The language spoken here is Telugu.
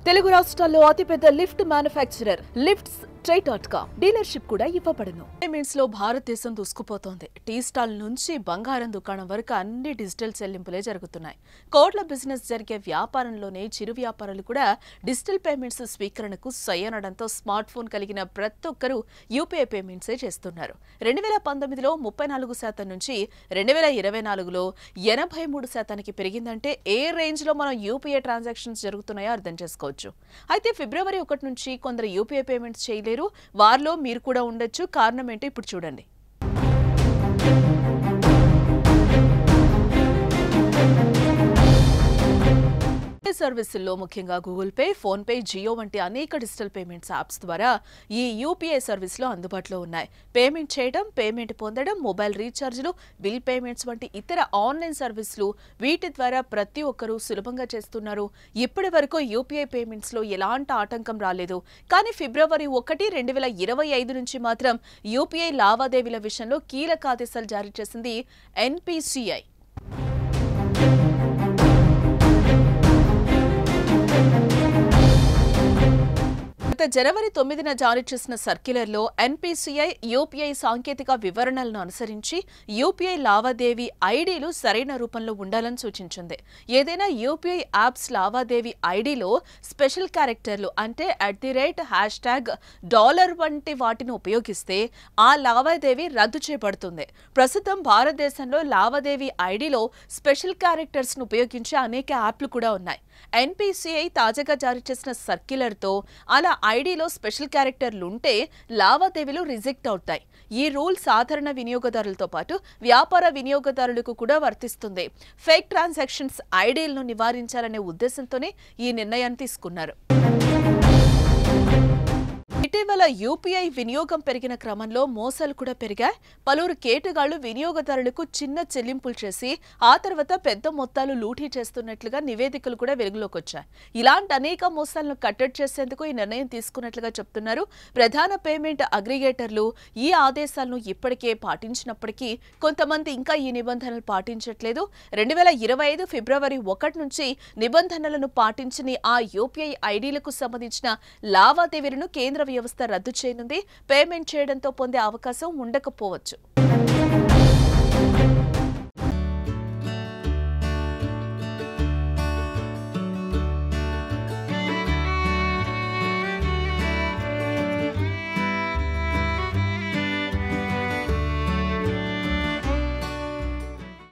తెలుగు రాష్ట్రాల్లో అతిపెద్ద లిఫ్ట్ మ్యానుఫ్యాక్చరర్ లిఫ్ట్స్ ట్రై.com డీలర్షిప్ కూడా ఇవ్వబడును. పేమెంట్స్ లో భారతదేశం దూసుకుపోతోంది. టీ స్టాల్ నుంచి బంగారం దుకాణం వరకు అన్ని డిజిటల్ చెల్లింపులే జరుగుతున్నాయి. కోట్ల బిజినెస్ జరిగే వ్యాపారంలోనే చిరు వ్యాపారులు కూడా డిజిటల్ పేమెంట్స్ స్వీకరణకు సయ్యనడంతో స్మార్ట్ ఫోన్ కలిగిన ప్రతి ఒక్కరూ యూపీఐ పేమెంట్సే చేస్తున్నారు. 2019లో 34% నుంచి 2024లో 83% పెరిగిందంటే ఏ రేంజ్ లో మనం యూపీఐ ట్రాన్సాక్షన్స్ జరుగుతున్నాయో అర్థం చేసుకోవచ్చు. అయితే ఫిబ్రవరి 1 నుంచి కొందరు యూపీఐ పేమెంట్స్ చేయలేరు. వారిలో మీరు కూడా ఉండొచ్చు. కారణం ఏంటో ఇప్పుడు చూడండి. సర్వీసుల్లో ముఖ్యంగా Google Pay, PhonePe, Jio వంటి అనేక డిజిటల్ పేమెంట్స్ యాప్స్ ద్వారా ఈ యూపీఐ సర్వీసులు అందుబాటులో ఉన్నాయి. పేమెంట్ చేయడం, పేమెంట్ పొందడం, మొబైల్ రీఛార్జ్లు, బిల్ పేమెంట్స్ వంటి ఇతర ఆన్లైన్ సర్వీసులు వీటి ద్వారా ప్రతి ఒక్కరూ సులభంగా చేస్తున్నారు. ఇప్పటి వరకు యూపీఐ పేమెంట్స్ లో ఎలాంటి ఆటంకం రాలేదు. కానీ ఫిబ్రవరి 1, 2025 నుంచి మాత్రం యూపీఐ లావాదేవీల విషయంలో కీలక ఆదేశాలు జారీ చేసింది ఎన్పీసీఐ. జనవరి 9న జారీ చేసిన సర్క్యులర్లో ఎన్పీసీఐ యూపీఐ సాంకేతిక వివరణలను అనుసరించి యూపీఐ లావాదేవీ ఐడీలు సరైన రూపంలో ఉండాలని సూచించింది. ఏదైనా యూపీఐ యాప్స్ లావాదేవీ ఐడీలో స్పెషల్ క్యారెక్టర్లు అంటే #, వంటి వాటిని ఉపయోగిస్తే ఆ లావాదేవీ రద్దు చేయబడుతుంది. ప్రస్తుతం భారతదేశంలో లావాదేవీ ఐడీలో స్పెషల్ క్యారెక్టర్స్ ను ఉపయోగించే అనేక యాప్లు కూడా ఉన్నాయి. ఎన్పీసీఐ తాజాగా జారీ చేసిన సర్క్యులర్తో అలా ఐడీలో స్పెషల్ క్యారెక్టర్లు ఉంటే లావాదేవీలు రిజెక్ట్ అవుతాయి. ఈ రూల్ సాధారణ వినియోగదారులతో పాటు వ్యాపార వినియోగదారులకు కూడా వర్తిస్తుంది. ఫేక్ ట్రాన్సాక్షన్స్ ఐడీలను నివారించాలనే ఉద్దేశంతోనే ఈ నిర్ణయాన్ని తీసుకున్నారు. ఇటీవల యూపీఐ వినియోగం పెరిగిన క్రమంలో మోసాలు కూడా పెరిగాయి. పలువురు కేటుగాళ్లు వినియోగదారులకు చిన్న చెల్లింపులు చేసి ఆ తర్వాత పెద్ద మొత్తాలు లూటీ చేస్తున్నట్లుగా నివేదికలు కూడా వెలుగులోకి వచ్చాయి. ఇలాంటి అనేక మోసాలను కట్టడి చేసేందుకు ఈ నిర్ణయం తీసుకున్నట్లుగా చెప్తున్నారు. ప్రధాన పేమెంట్ అగ్రిగేటర్లు ఈ ఆదేశాలను ఇప్పటికే పాటించినప్పటికీ కొంతమంది ఇంకా ఈ నిబంధనలు పాటించట్లేదు. 2025 ఫిబ్రవరి 1 నుంచి నిబంధనలను పాటించని ఆ యూపీఐ ఐడీలకు సంబంధించిన లావాదేవీలను కేంద్ర వ్యవస్థ రద్దు చేయనుంది. పేమెంట్ చేయడంతో పొందే అవకాశం ఉండకపోవచ్చు.